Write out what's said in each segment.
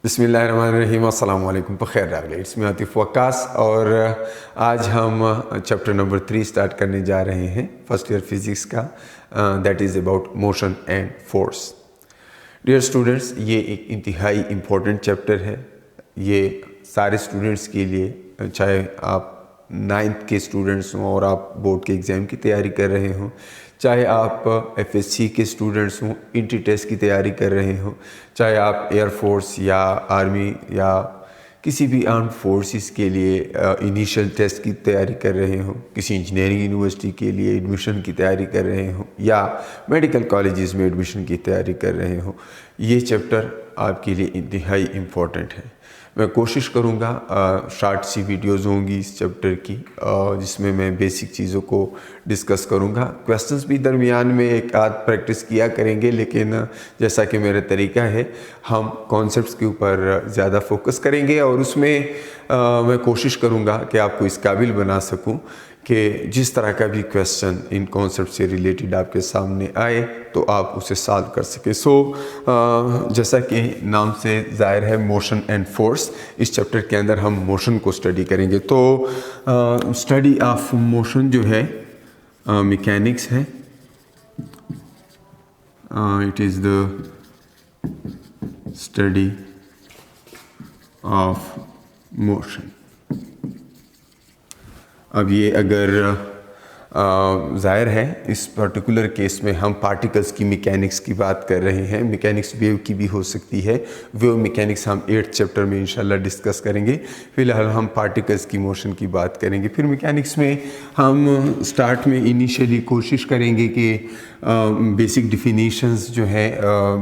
बिस्मिल्लाहिर्रहमानिर्रहीम, अस्सलाम वालेकुम। बखैर रागले, इट्स मी आतिफ वक्कास और आज हम चैप्टर नंबर 3 स्टार्ट करने जा रहे हैं फर्स्ट ईयर फिज़िक्स का, that is about motion and force. Dear students, ये एक इंतहाई इम्पोर्टेंट चैप्टर है। ये सारे स्टूडेंट्स के लिए, चाहे आप 9th के स्टूडेंट्स हों और आप बोर्ड के एग्ज़ाम की तैयारी कर रहे हों, चाहे आप FSC के स्टूडेंट्स हों, इंट्री टेस्ट की तैयारी कर रहे हों, चाहे आप एयरफोर्स या आर्मी या किसी भी आर्म फोर्सेस के लिए इनिशियल टेस्ट की तैयारी कर रहे हों, किसी इंजीनियरिंग यूनिवर्सिटी के लिए एडमिशन की तैयारी कर रहे हों या मेडिकल कॉलेजेस में एडमिशन की तैयारी कर रहे हों, ये चैप्टर आपके लिए इंतहाई इम्पोर्टेंट है। मैं कोशिश करूँगा, शॉर्ट सी वीडियोज़ होंगी इस चैप्टर की, जिसमें मैं बेसिक चीज़ों को डिस्कस करूँगा। क्वेश्चंस भी दरमियान में एक आध प्रैक्टिस किया करेंगे, लेकिन जैसा कि मेरा तरीका है, हम कॉन्सेप्ट्स के ऊपर ज़्यादा फोकस करेंगे और उसमें मैं कोशिश करूँगा कि आपको इस काबिल बना सकूँ कि जिस तरह का भी क्वेश्चन इन कॉन्सेप्ट से रिलेटेड आपके सामने आए तो आप उसे सॉल्व कर सकें। जैसा कि नाम से ज़ाहिर है, मोशन एंड फोर्स, इस चैप्टर के अंदर हम मोशन को स्टडी करेंगे। तो स्टडी ऑफ मोशन जो है मैकेनिक्स है, it is the study of motion. अब ये अगर ज़ाहिर है, इस पर्टिकुलर केस में हम पार्टिकल्स की मैकेनिक्स की बात कर रहे हैं। मैकेनिक्स वेव की भी हो सकती है। वेव मैकेनिक्स हम 8th चैप्टर में इंशाल्लाह डिस्कस करेंगे। फ़िलहाल हम पार्टिकल्स की मोशन की बात करेंगे। फिर मैकेनिक्स में हम स्टार्ट में इनिशियली कोशिश करेंगे कि बेसिक डिफिनीशंस जो है,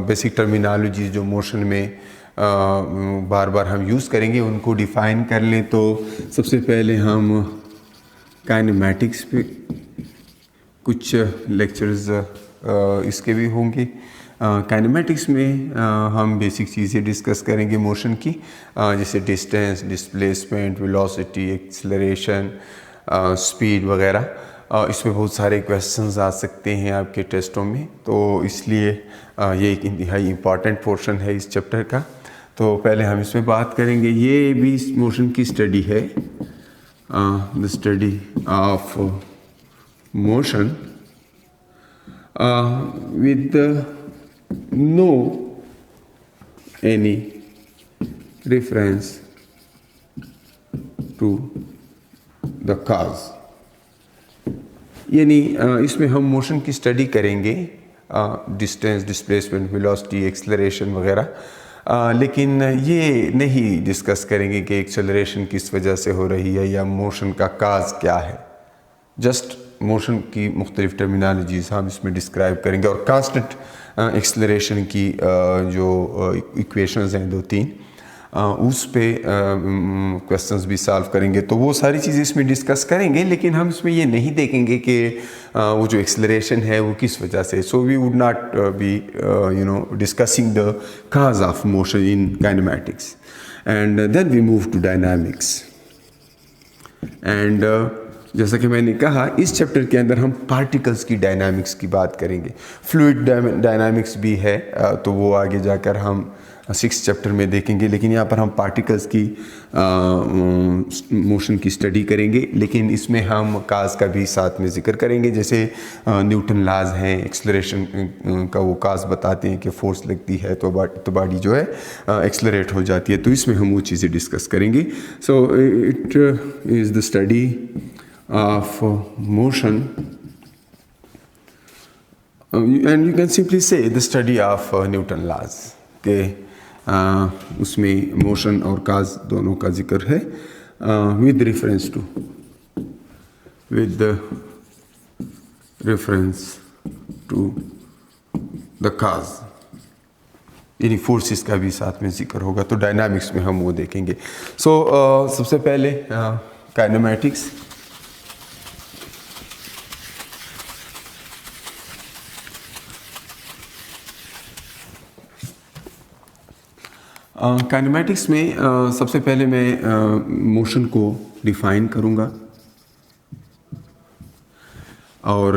बेसिक टर्मिनोलॉजी जो मोशन में बार बार हम यूज़ करेंगे, उनको डिफ़ाइन कर लें। तो सबसे पहले हम काइनेमैटिक्स पे कुछ लेक्चर्स इसके भी होंगे। काइनेमैटिक्स में हम बेसिक चीज़ें डिस्कस करेंगे मोशन की, जैसे distance, displacement, velocity, acceleration, speed वगैरह। इसमें बहुत सारे क्वेश्चंस आ सकते हैं आपके टेस्टों में, तो इसलिए ये एक इंतहाई इम्पॉर्टेंट पोर्शन है इस चैप्टर का। तो पहले हम इसमें बात करेंगे। ये भी मोशन की स्टडी है, the study of motion with no any reference to the cause। यानी इसमें हम मोशन की स्टडी करेंगे, डिस्टेंस, डिस्प्लेसमेंट, वेलोसिटी, एक्सेलरेशन वगैरह, लेकिन ये नहीं डिस्कस करेंगे कि एक्सेलरेशन किस वजह से हो रही है या मोशन का काज क्या है। जस्ट मोशन की मुख्तलिफ टर्मिनोलॉजीज़ हम इसमें डिस्क्राइब करेंगे और कांस्टेंट एक्सेलरेशन की जो इक्वेशंस हैं 2-3, उस पे क्वेश्चंस भी सॉल्व करेंगे। तो वो सारी चीज़ें इसमें डिस्कस करेंगे, लेकिन हम इसमें ये नहीं देखेंगे कि वो जो एक्सेलरेशन है वो किस वजह से। So we would not be discussing the cause of motion in kinematics. And then we move to dynamics. And जैसा कि मैंने कहा, इस चैप्टर के अंदर हम पार्टिकल्स की डायनामिक्स की बात करेंगे। फ्लूइड डायनामिक्स भी है, तो वो आगे जाकर हम 6th चैप्टर में देखेंगे, लेकिन यहाँ पर हम पार्टिकल्स की मोशन की स्टडी करेंगे। लेकिन इसमें हम काज का भी साथ में ज़िक्र करेंगे, जैसे न्यूटन लाज हैं, एक्सेलरेशन का वो काज बताते हैं कि फोर्स लगती है तो बॉडी जो है एक्सेलरेट हो जाती है। तो इसमें हम वो चीज़ें डिस्कस करेंगे। So it is the study of motion and you can simply से द स्टडी ऑफ न्यूटन लाज के उसमें मोशन और काज दोनों का जिक्र है, with reference to the cause, यानी फोर्सेस का भी साथ में जिक्र होगा। तो डायनामिक्स में हम वो देखेंगे। सबसे पहले काइनेमैटिक्स। काइनेमैटिक्स में सबसे पहले मैं मोशन को डिफ़ाइन करूँगा और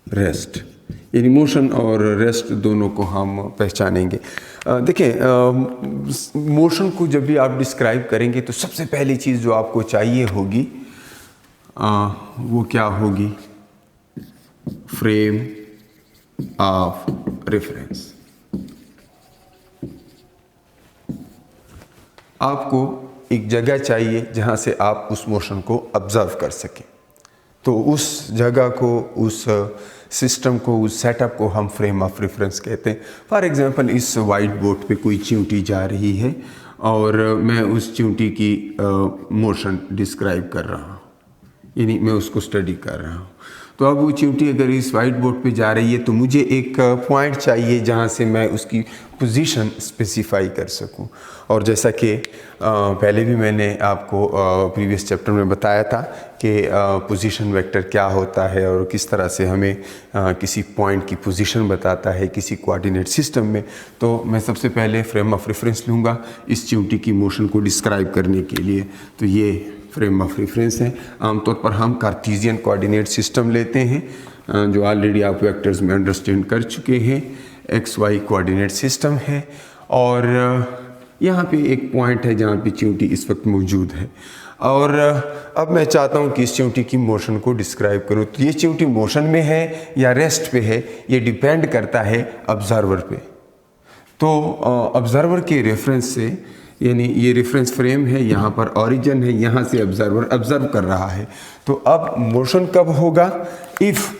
रेस्ट, यानी मोशन और रेस्ट दोनों को हम पहचानेंगे। देखिए, मोशन को जब भी आप डिस्क्राइब करेंगे तो सबसे पहली चीज़ जो आपको चाहिए होगी वो क्या होगी? Frame of reference. आपको एक जगह चाहिए जहाँ से आप उस मोशन को ऑब्जर्व कर सकें। तो उस जगह को, उस सिस्टम को, उस सेटअप को हम फ्रेम ऑफ रेफरेंस कहते हैं। फॉर एग्जांपल, इस वाइट बोर्ड पे कोई चींटी जा रही है और मैं उस चींटी की मोशन डिस्क्राइब कर रहा हूँ, यानी मैं उसको स्टडी कर रहा हूँ। तो अब वो चींटी अगर इस वाइट बोर्ड पे जा रही है तो मुझे एक पॉइंट चाहिए जहाँ से मैं उसकी पोजीशन स्पेसिफाई कर सकूँ। और जैसा कि पहले भी मैंने आपको प्रीवियस चैप्टर में बताया था कि पोजीशन वेक्टर क्या होता है और किस तरह से हमें किसी पॉइंट की पोजीशन बताता है किसी कोऑर्डिनेट सिस्टम में। तो मैं सबसे पहले फ्रेम ऑफ रेफरेंस लूँगा इस चींटी की मोशन को डिस्क्राइब करने के लिए। तो ये फ्रेम ऑफ रेफरेंस है। आमतौर पर हम कार्टेशियन कोऑर्डिनेट सिस्टम लेते हैं जो ऑलरेडी आप वेक्टर्स में अंडरस्टैंड कर चुके हैं। एक्स वाई कोऑर्डिनेट सिस्टम है और यहाँ पे एक पॉइंट है जहाँ पे चींटी इस वक्त मौजूद है और अब मैं चाहता हूँ कि इस चींटी की मोशन को डिस्क्राइब करूँ। तो ये चींटी मोशन में है या रेस्ट पे है, ये डिपेंड करता है ऑब्जर्वर पे। तो ऑब्जर्वर के रेफरेंस से, यानी ये रेफरेंस फ्रेम है, यहाँ पर ओरिजिन है, यहाँ से ऑब्जर्वर ऑब्जर्व कर रहा है। तो अब मोशन कब होगा? If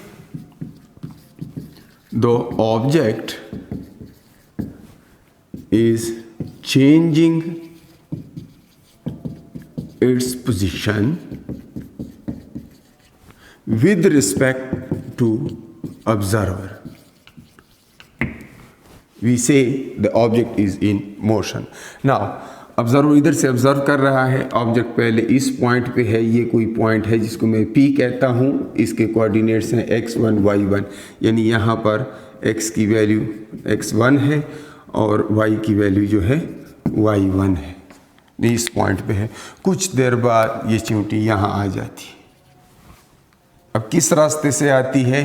the object is changing its position with respect to observer. We say the object is in motion. Now, observer इधर से ऑब्जर्व कर रहा है, ऑब्जेक्ट पहले इस पॉइंट पे है, ये कोई पॉइंट है जिसको मैं P कहता हूँ, इसके कोऑर्डिनेट्स हैं x1 y1, यानी यहाँ पर x की वैल्यू x1 है और y की वैल्यू जो है y1 है, इस पॉइंट पे है। कुछ देर बाद ये चींटी यहाँ आ जाती है। अब किस रास्ते से आती है?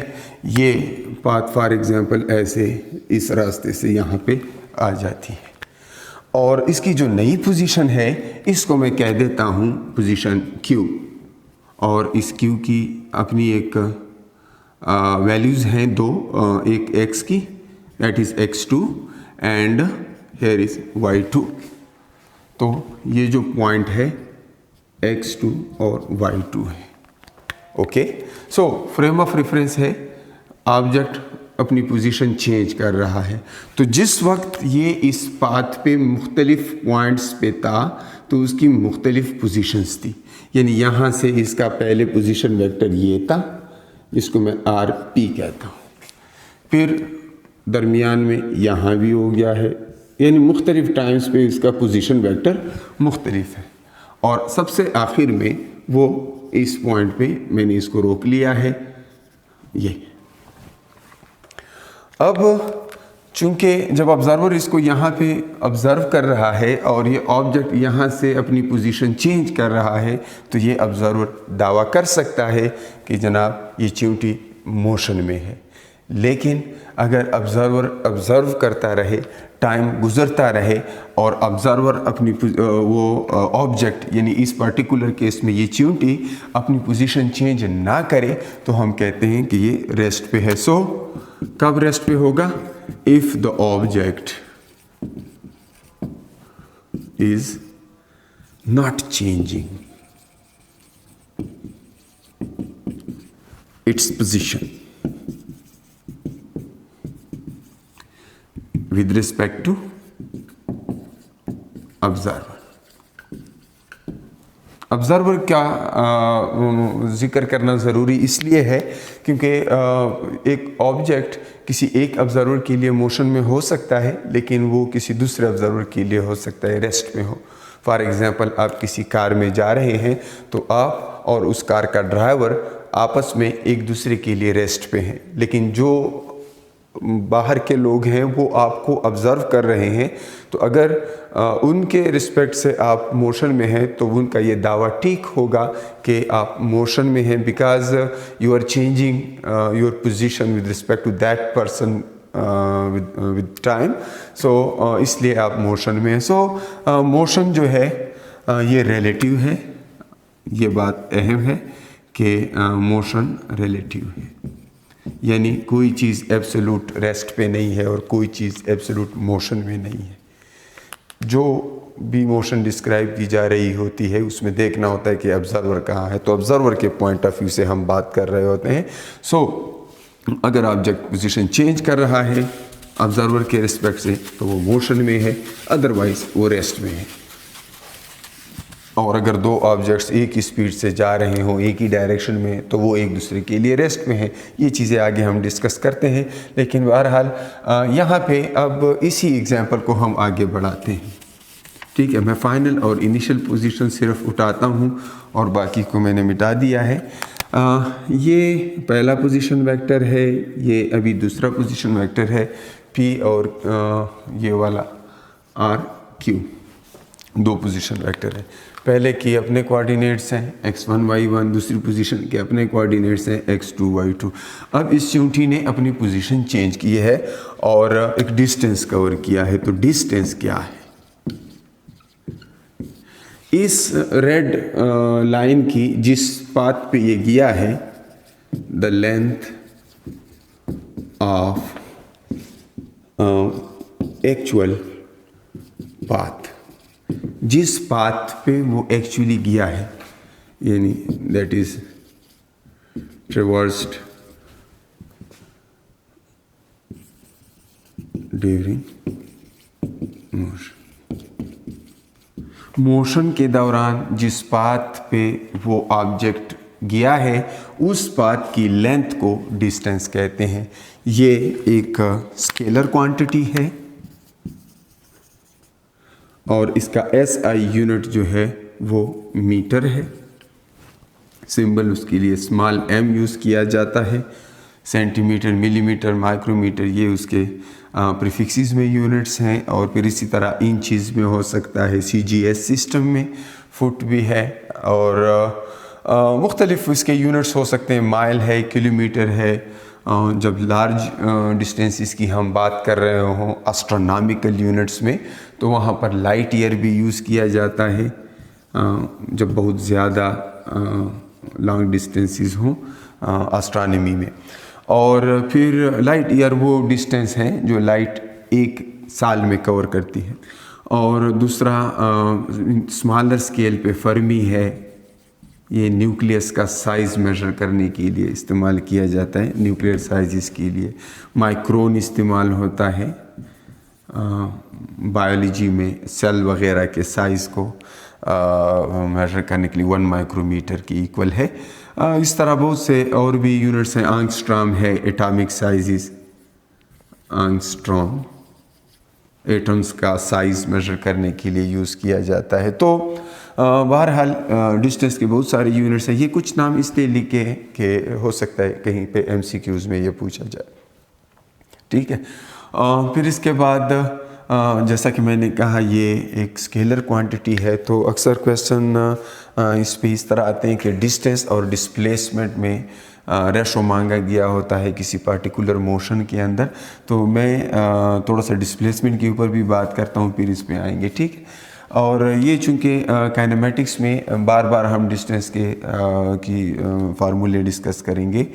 ये पाथ फॉर एग्जांपल ऐसे इस रास्ते से यहाँ पे आ जाती है और इसकी जो नई पोजीशन है इसको मैं कह देता हूँ पोजीशन Q और इस Q की अपनी एक वैल्यूज़ हैं दो, एक x की that is x2 and here is y2। तो ये जो पॉइंट है x2 और y2 है। Okay, so frame of reference है, ऑब्जेक्ट अपनी पोजीशन चेंज कर रहा है। तो जिस वक्त ये इस पाथ पे मुख्तलिफ पॉइंट्स पे था तो उसकी मुख्तलिफ पोजीशंस थी, यानी यहाँ से इसका पहले पोजीशन वेक्टर ये था जिसको मैं RP कहता हूँ, फिर दरमियान में यहाँ भी हो गया है, यानी मुख्तलिफ टाइम्स पे इसका पोजीशन वेक्टर मुख्तलिफ है और सबसे आखिर में वो इस पॉइंट पे मैंने इसको रोक लिया है ये। अब चूंकि जब ऑब्जर्वर इसको यहाँ पे ऑब्जर्व कर रहा है और ये ऑब्जेक्ट यहाँ से अपनी पोजीशन चेंज कर रहा है तो ये ऑब्जर्वर दावा कर सकता है कि जनाब ये चींटी मोशन में है। लेकिन अगर ऑब्जर्वर ऑब्जर्व करता रहे, टाइम गुजरता रहे और ऑब्जर्वर अपनी वो ऑब्जेक्ट यानी इस पर्टिकुलर केस में ये चींटी अपनी पोजीशन चेंज ना करे तो हम कहते हैं कि ये रेस्ट पे है। सो कब रेस्ट पे होगा? If the object is not changing its position with respect to observer। Observer का जिक्र करना ज़रूरी इसलिए है क्योंकि एक ऑब्जेक्ट किसी एक ऑब्जर्वर के लिए मोशन में हो सकता है लेकिन वो किसी दूसरे ऑब्जर्वर के लिए हो सकता है रेस्ट में हो। फॉर एग्ज़ाम्पल, आप किसी कार में जा रहे हैं तो आप और उस कार का ड्राइवर आपस में एक दूसरे के लिए रेस्ट पे हैं, लेकिन जो बाहर के लोग हैं वो आपको ऑब्ज़र्व कर रहे हैं, तो अगर उनके रिस्पेक्ट से आप मोशन में हैं तो उनका ये दावा ठीक होगा कि आप मोशन में हैं, because you are changing your position with respect to that person with time. So इसलिए आप मोशन में हैं। सो मोशन जो है ये रिलेटिव है, ये बात अहम है कि मोशन रिलेटिव है, यानी कोई चीज़ एब्सोल्यूट रेस्ट पे नहीं है और कोई चीज़ एब्सोल्यूट मोशन में नहीं है। जो भी मोशन डिस्क्राइब की जा रही होती है उसमें देखना होता है कि ऑब्जर्वर कहाँ है, तो ऑब्जर्वर के पॉइंट ऑफ व्यू से हम बात कर रहे होते हैं। सो अगर ऑब्जेक्ट पोजीशन चेंज कर रहा है ऑब्जर्वर के रिस्पेक्ट से तो वो मोशन में है, अदरवाइज वो रेस्ट में है। और अगर दो ऑब्जेक्ट्स एक ही स्पीड से जा रहे हों एक ही डायरेक्शन में तो वो एक दूसरे के लिए रेस्ट में है। ये चीज़ें आगे हम डिस्कस करते हैं, लेकिन बहरहाल यहाँ पे अब इसी एग्जांपल को हम आगे बढ़ाते हैं। ठीक है, मैं फाइनल और इनिशियल पोजीशन सिर्फ उठाता हूँ और बाकी को मैंने मिटा दिया है। ये पहला पोजीशन वेक्टर है, ये अभी दूसरा पोजीशन वेक्टर है P, और ये वाला R Q, दो पोजीशन वेक्टर है। पहले की अपने कोऑर्डिनेट्स हैं x1 y1, दूसरी पोजीशन के अपने कोऑर्डिनेट्स हैं x2 y2। अब इस चूंटी ने अपनी पोजीशन चेंज की है और एक डिस्टेंस कवर किया है, तो डिस्टेंस क्या है? इस रेड लाइन की जिस पाथ पे ये गया है, the length of actual path, जिस पाथ पे वो एक्चुअली गया है, यानी that is traversed during motion. Motion के दौरान जिस पाथ पे वो ऑब्जेक्ट गया है उस पाथ की लेंथ को डिस्टेंस कहते हैं। ये एक स्केलर क्वांटिटी है और इसका SI यूनिट जो है वो मीटर है। सिंबल उसके लिए स्मॉल m यूज़ किया जाता है। सेंटीमीटर, मिलीमीटर, माइक्रोमीटर ये उसके प्रीफिक्सेस में यूनिट्स हैं, और फिर इसी तरह इंचेस में हो सकता है, CGS सिस्टम में फुट भी है, और मुख्तलिफ इसके यूनिट्स हो सकते हैं। माइल है, किलोमीटर है। जब लार्ज डिस्टेंसेस की हम बात कर रहे हों एस्ट्रोनॉमिकल यूनिट्स में, तो वहाँ पर लाइट ईयर भी यूज़ किया जाता है जब बहुत ज़्यादा लॉन्ग डिस्टेंसेस हों एस्ट्रोनॉमी में। और फिर लाइट ईयर वो डिस्टेंस है जो लाइट एक साल में कवर करती है। और दूसरा स्मॉलर स्केल पे फर्मी है, ये न्यूक्लियस का साइज़ मेजर करने के लिए इस्तेमाल किया जाता है, न्यूक्लियर साइज़ के लिए। माइक्रोन इस्तेमाल होता है बायोलॉजी में, सेल वगैरह के साइज़ को मेजर करने के लिए 1 माइक्रोमीटर की इक्वल है। इस तरह बहुत से और भी यूनिट्स हैं। एंगस्ट्रॉम है, एटॉमिक साइज़, एंगस्ट्रॉम एटम्स का साइज़ मेजर करने के लिए यूज़ किया जाता है। तो बहरहाल डिस्टेंस के बहुत सारे यूनिट्स हैं। ये कुछ नाम इसलिए लिखे हैं कि हो सकता है कहीं पे MCQs में ये पूछा जाए। ठीक है, फिर इसके बाद जैसा कि मैंने कहा ये एक स्केलर क्वांटिटी है, तो अक्सर क्वेश्चन इस पे इस तरह आते हैं कि डिस्टेंस और डिस्प्लेसमेंट में रेशो मांगा गया होता है किसी पार्टिकुलर मोशन के अंदर। तो मैं थोड़ा सा डिस्प्लेसमेंट के ऊपर भी बात करता हूँ, फिर इस पे आएंगे। ठीक है, और ये चूँकि काइनेमेटिक्स में बार बार हम डिस्टेंस की फार्मूले डिस्कस करेंगे।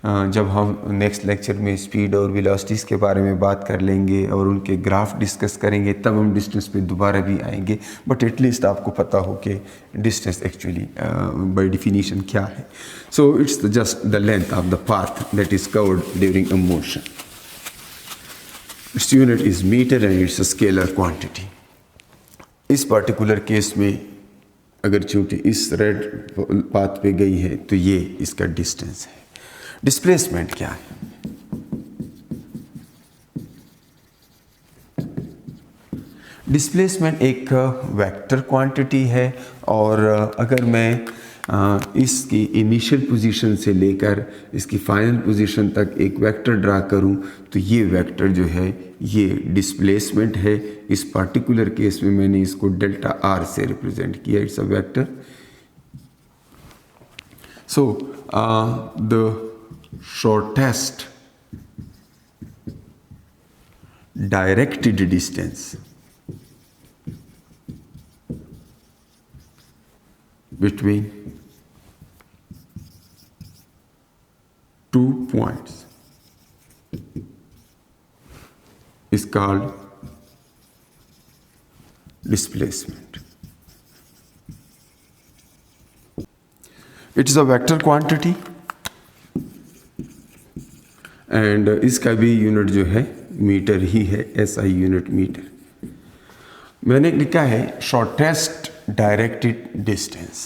जब हम नेक्स्ट लेक्चर में स्पीड और वेलोसिटीज़ के बारे में बात कर लेंगे और उनके ग्राफ डिस्कस करेंगे, तब हम डिस्टेंस पे दोबारा भी आएंगे। बट एटलीस्ट आपको पता हो कि डिस्टेंस एक्चुअली बाय डेफिनेशन क्या है। So it's just the length of the path that is covered during a motion. Its unit is metre and it's a scalar quantity. इस पर्टिकुलर केस में अगर चूंकि इस रेड पाथ पे गई है तो ये इसका डिस्टेंस है। डिस्प्लेसमेंट क्या है? डिस्प्लेसमेंट एक वेक्टर क्वांटिटी है, और अगर मैं इसकी इनिशियल पोजीशन से लेकर इसकी फाइनल पोजीशन तक एक वेक्टर ड्रा करूं तो ये वेक्टर जो है ये डिस्प्लेसमेंट है। इस पार्टिकुलर केस में मैंने इसको डेल्टा आर से रिप्रेजेंट किया, it's a vector. So the shortest directed distance between two points is called displacement. It is a vector quantity and इसका भी यूनिट जो है मीटर ही है, SI यूनिट मीटर। मैंने लिखा है शॉर्टेस्ट डायरेक्टेड डिस्टेंस,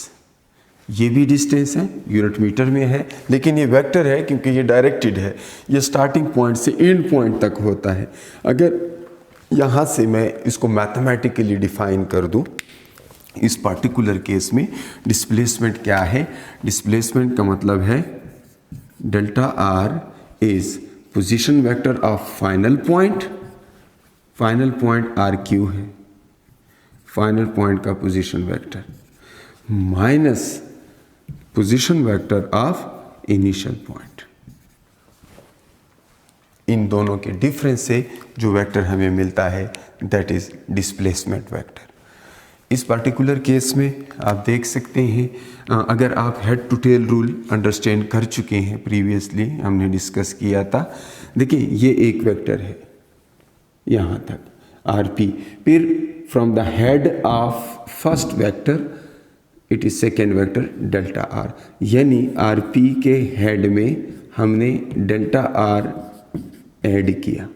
ये भी डिस्टेंस है, यूनिट मीटर में है, लेकिन ये वेक्टर है क्योंकि ये डायरेक्टेड है। ये स्टार्टिंग पॉइंट से एंड पॉइंट तक होता है। अगर यहाँ से मैं इसको मैथमेटिकली डिफाइन कर दूँ, इस पार्टिकुलर केस में डिस्प्लेसमेंट क्या है? डिस्प्लेसमेंट का मतलब है delta R is position vector of final point. Final point R Q है, फाइनल पॉइंट का position vector, minus position vector of initial point. इन दोनों के डिफरेंस से जो वेक्टर हमें मिलता है दैट इज डिस्प्लेसमेंट वेक्टर। इस पर्टिकुलर केस में आप देख सकते हैं, अगर आप head to tail rule understand कर चुके हैं, प्रीवियसली हमने डिस्कस किया था। देखिए ये एक वेक्टर है यहाँ तक आरपी, फिर from the head of first vector it is second vector delta R, यानी आरपी के हेड में हमने डेल्टा आर ऐड किया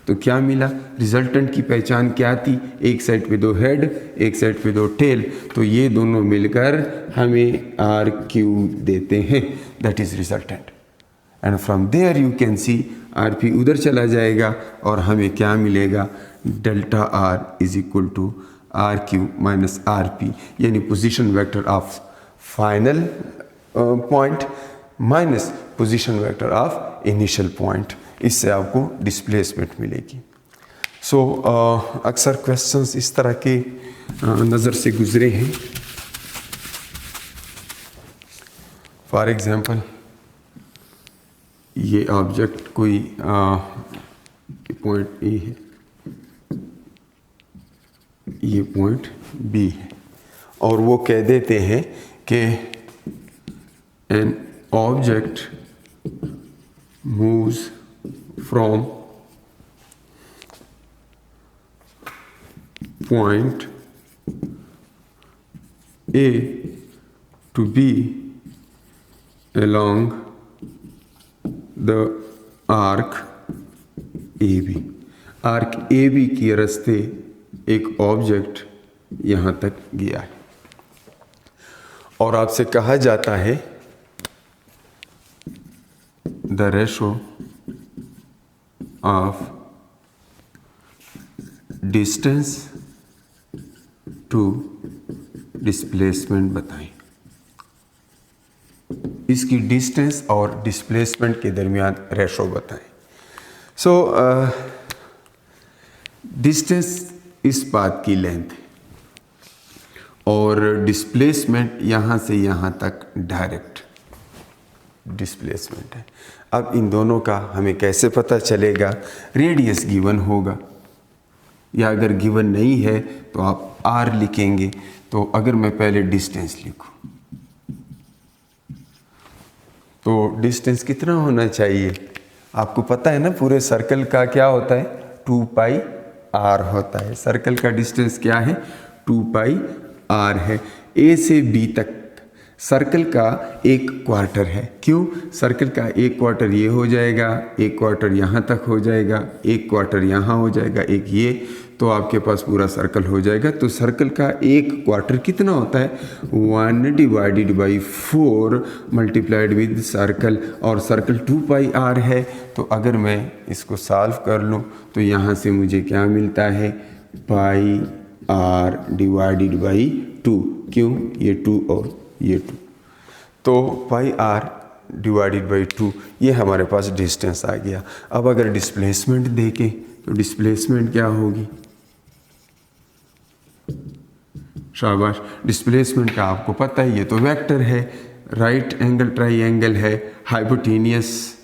तो क्या मिला? रिजल्टेंट की पहचान क्या थी? एक साइड पे दो हेड, एक साइड पे दो टेल, तो ये दोनों मिलकर हमें आर क्यू देते हैं, that is resultant. And from there you can see R P उधर चला जाएगा और हमें क्या मिलेगा? Delta R is equal to R Q minus R P, यानी position vector of final point minus position vector of initial point. इससे आपको डिस्प्लेसमेंट मिलेगी। सो अक्सर क्वेश्चंस इस तरह के नज़र से गुजरे हैं। फॉर एग्जांपल ये ऑब्जेक्ट कोई पॉइंट ए है, ये पॉइंट बी है, और वो कह देते हैं कि an object moves from point A to B along the arc AB। Arc AB के रास्ते एक ऑब्जेक्ट यहाँ तक गया है और आपसे कहा जाता है the ratio of distance to displacement बताएं। इसकी डिस्टेंस और डिस्प्लेसमेंट के दरमियान रेशो बताएं। सो डिस्टेंस इस पाथ की लेंथ है और डिस्प्लेसमेंट यहाँ से यहाँ तक डायरेक्ट डिस्प्लेसमेंट है। अब इन दोनों का हमें कैसे पता चलेगा? रेडियस गिवन होगा, या अगर गिवन नहीं है तो आप आर लिखेंगे। तो अगर मैं पहले डिस्टेंस लिखूं तो डिस्टेंस कितना होना चाहिए? आपको पता है ना, पूरे सर्कल का क्या होता है? 2 पाई आर होता है। सर्कल का डिस्टेंस क्या है? 2 पाई आर है। ए से बी तक सर्कल का 1 क्वार्टर है। क्यों? सर्कल का 1 क्वार्टर ये हो जाएगा, 1 क्वार्टर यहाँ तक हो जाएगा, 1 क्वार्टर यहाँ हो जाएगा, एक ये, तो आपके पास पूरा सर्कल हो जाएगा। तो सर्कल का 1 क्वार्टर कितना होता है? 1 divided by 4 multiplied with circle, और सर्कल 2 पाई आर है। तो अगर मैं इसको सॉल्व कर लूँ तो यहाँ से मुझे क्या मिलता है? पाई आर डिवाइडेड बाई 2। क्यों? ये 2 और ये 2। तो पाई आर डिवाइडेड बाई 2 ये हमारे पास डिस्टेंस आ गया। अब अगर डिस्प्लेसमेंट देखें तो डिस्प्लेसमेंट क्या होगी, शाबाश, डिस्प्लेसमेंट का आपको पता है, ये तो वेक्टर है, राइट एंगल ट्राइंगल है, हाइपोटेनियस।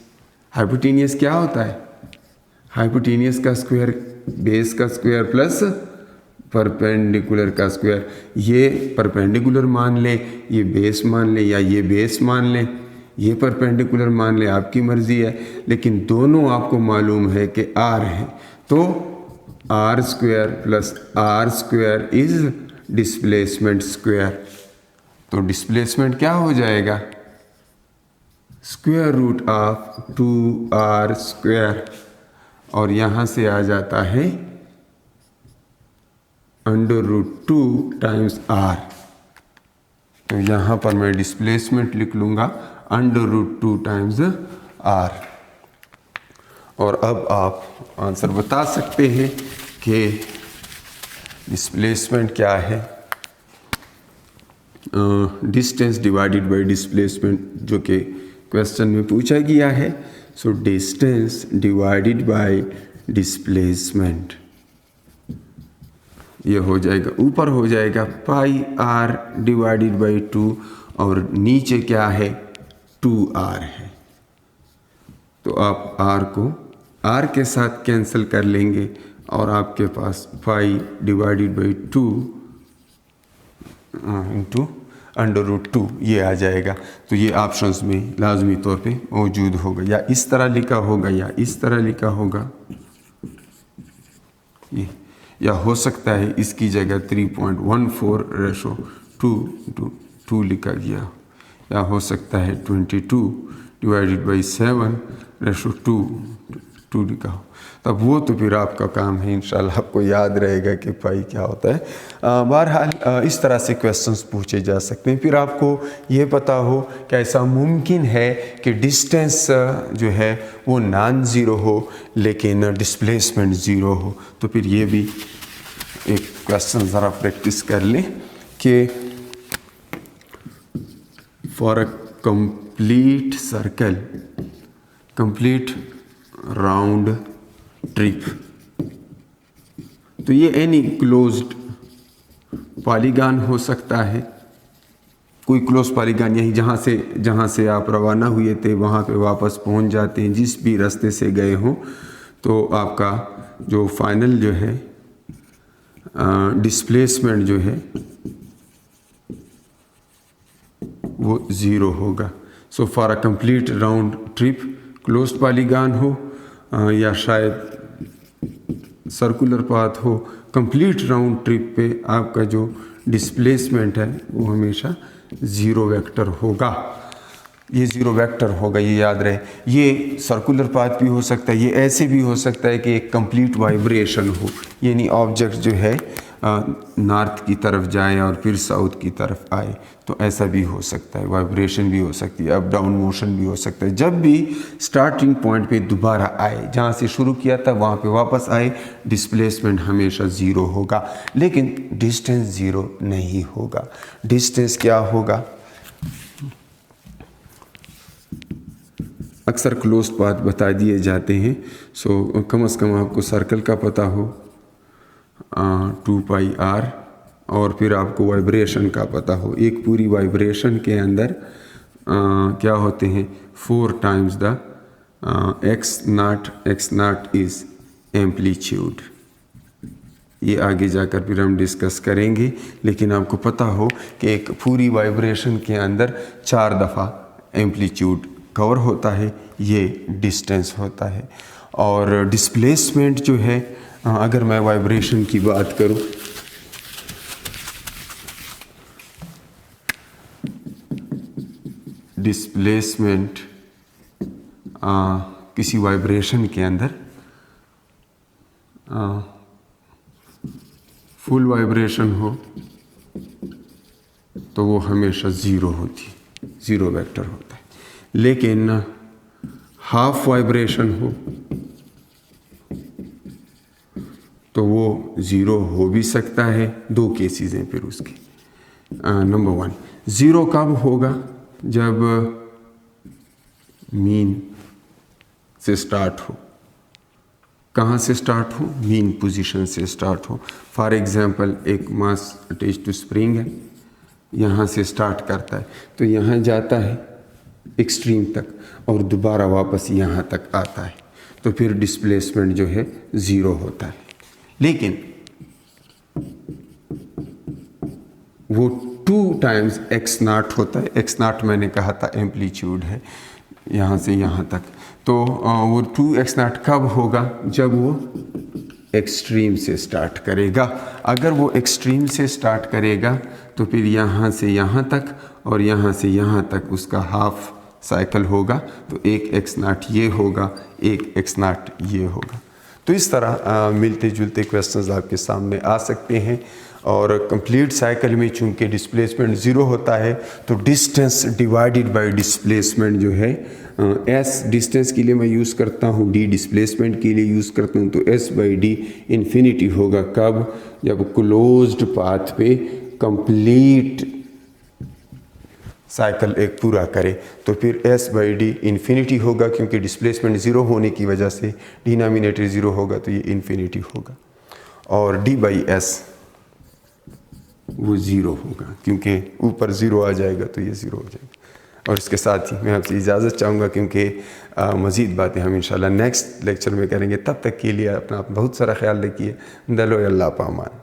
हाइपोटेनियस क्या होता है, हाइपोटेनियस का स्क्वायर बेस का स्क्वायर प्लस परपेंडिकुलर का स्क्वायर। ये परपेंडिकुलर मान लें, ये बेस मान लें, या ये बेस मान लें, ये परपेंडिकुलर मान लें, आपकी मर्जी है, लेकिन दोनों आपको मालूम है कि आर है। तो r square plus r square is displacement square. तो डिस्प्लेसमेंट क्या हो जाएगा, square root of 2r square, और यहां से आ जाता है √2 टाइम्स r। तो यहां पर मैं डिस्प्लेसमेंट लिख लूंगा √2 टाइम्स r। और अब आप आंसर बता सकते हैं कि डिस्प्लेसमेंट क्या है, डिस्टेंस डिवाइडेड बाय डिस्प्लेसमेंट, जो कि क्वेश्चन में पूछा गया है। So distance divided by displacement, ये हो जाएगा, ऊपर हो जाएगा पाई आर डिवाइडेड बाई 2, और नीचे क्या है 2r है। तो आप r को r के साथ कैंसिल कर लेंगे और आपके पास पाई डिवाइडेड बाई 2 इंटू √2 ये आ जाएगा। तो ये ऑप्शंस में लाजमी तौर पे मौजूद होगा, या इस तरह लिखा होगा या इस तरह लिखा होगा, ये, या हो सकता है इसकी जगह 3.14:2 लिखा गया, या हो सकता है 22 डिवाइडेड बाई 7:2 लिखा हो। तब वो तो फिर आपका काम है, इंशाल्लाह आपको याद रहेगा कि पाई क्या होता है। बहरहाल इस तरह से क्वेश्चंस पूछे जा सकते हैं। फिर आपको ये पता हो कि ऐसा मुमकिन है कि डिस्टेंस जो है वो नॉन ज़ीरो हो लेकिन डिस्प्लेसमेंट ज़ीरो हो, तो फिर ये भी एक क्वेश्चन ज़रा प्रैक्टिस कर लें कि for a complete circle, complete round trip, तो ये एनी क्लोज्ड पॉलीगॉन हो सकता है, कोई क्लोज पॉलीगॉन, यही जहाँ से आप रवाना हुए थे वहाँ पे वापस पहुँच जाते हैं, जिस भी रास्ते से गए हों, तो आपका जो फाइनल जो है डिस्प्लेसमेंट जो है वो ज़ीरो होगा। So for a complete round trip closed polygon हो या शायद सर्कुलर पाथ हो, कंप्लीट राउंड ट्रिप पे आपका जो डिस्प्लेसमेंट है वो हमेशा ज़ीरो वेक्टर होगा। ये ज़ीरो वेक्टर होगा, ये याद रहे। ये सर्कुलर पाथ भी हो सकता है, ये ऐसे भी हो सकता है कि एक कंप्लीट वाइब्रेशन हो, यानी ऑब्जेक्ट जो है नॉर्थ की तरफ जाए और फिर साउथ की तरफ आए, तो ऐसा भी हो सकता है, वाइब्रेशन भी हो सकती है, अप डाउन मोशन भी हो सकता है। जब भी स्टार्टिंग पॉइंट पे दोबारा आए, जहाँ से शुरू किया था वहाँ पे वापस आए, डिस्प्लेसमेंट हमेशा ज़ीरो होगा, लेकिन डिस्टेंस ज़ीरो नहीं होगा। डिस्टेंस क्या होगा, अक्सर क्लोज पाथ बता दिए जाते हैं। सो कम से कम आपको सर्कल का पता हो 2πr, और फिर आपको वाइब्रेशन का पता हो। एक पूरी वाइब्रेशन के अंदर क्या होते हैं 4 times the x not is amplitude. ये आगे जाकर फिर हम डिस्कस करेंगे, लेकिन आपको पता हो कि एक पूरी वाइब्रेशन के अंदर 4 दफ़ा एम्पलीट्यूड कवर होता है, ये डिस्टेंस होता है। और डिस्प्लेसमेंट जो है, अगर मैं वाइब्रेशन की बात करूं, डिस्प्लेसमेंट किसी वाइब्रेशन के अंदर फुल वाइब्रेशन हो तो वो हमेशा ज़ीरो होती है, ज़ीरो वेक्टर होता है। लेकिन हाफ वाइब्रेशन हो तो वो ज़ीरो हो भी सकता है। 2 केसेस हैं फिर उसके। नंबर 1, ज़ीरो कब होगा जब मीन से स्टार्ट हो, कहाँ से स्टार्ट हो? मीन पोजीशन से स्टार्ट हो। फॉर एग्जांपल एक मास अटैच टू स्प्रिंग है, यहाँ से स्टार्ट करता है तो यहाँ जाता है एक्सट्रीम तक और दोबारा वापस यहाँ तक आता है, तो फिर डिस्प्लेसमेंट जो है ज़ीरो होता है। लेकिन वो 2 टाइम्स एक्स नाट होता है। एक्स नाट मैंने कहा था एम्पलीट्यूड है यहाँ से यहाँ तक, तो वो 2x नाट कब होगा? जब वो एक्सट्रीम से स्टार्ट करेगा। अगर वो एक्सट्रीम से स्टार्ट करेगा तो फिर यहाँ से यहाँ तक और यहाँ से यहाँ तक उसका हाफ साइकिल होगा, तो एक x नाट ये होगा, एक x नाट ये होगा। तो इस तरह मिलते जुलते क्वेश्चंस आपके सामने आ सकते हैं। और कंप्लीट साइकिल में चूंकि डिस्प्लेसमेंट ज़ीरो होता है तो डिस्टेंस डिवाइडेड बाय डिस्प्लेसमेंट जो है, s डिस्टेंस के लिए मैं यूज़ करता हूँ, d डिस्प्लेसमेंट के लिए यूज़ करता हूँ, तो s/d इन्फिनिटी होगा। कब? जब क्लोज्ड पाथ पे कंप्लीट साइकिल एक पूरा करे, तो फिर s/d इन्फिनिटी होगा, क्योंकि डिस्प्लेसमेंट ज़ीरो होने की वजह से डिनोमिनेटर ज़ीरो होगा तो ये इन्फिनिटी होगा। और d/s वो ज़ीरो होगा, क्योंकि ऊपर ज़ीरो आ जाएगा तो ये ज़ीरो हो जाएगा। और इसके साथ ही मैं आपसे इजाज़त चाहूँगा, क्योंकि मज़ीद बातें हम इंशाल्लाह नेक्स्ट लेक्चर में करेंगे। तब तक के लिए अपना बहुत सारा ख्याल रखिए। दलो अल्लाह पामान।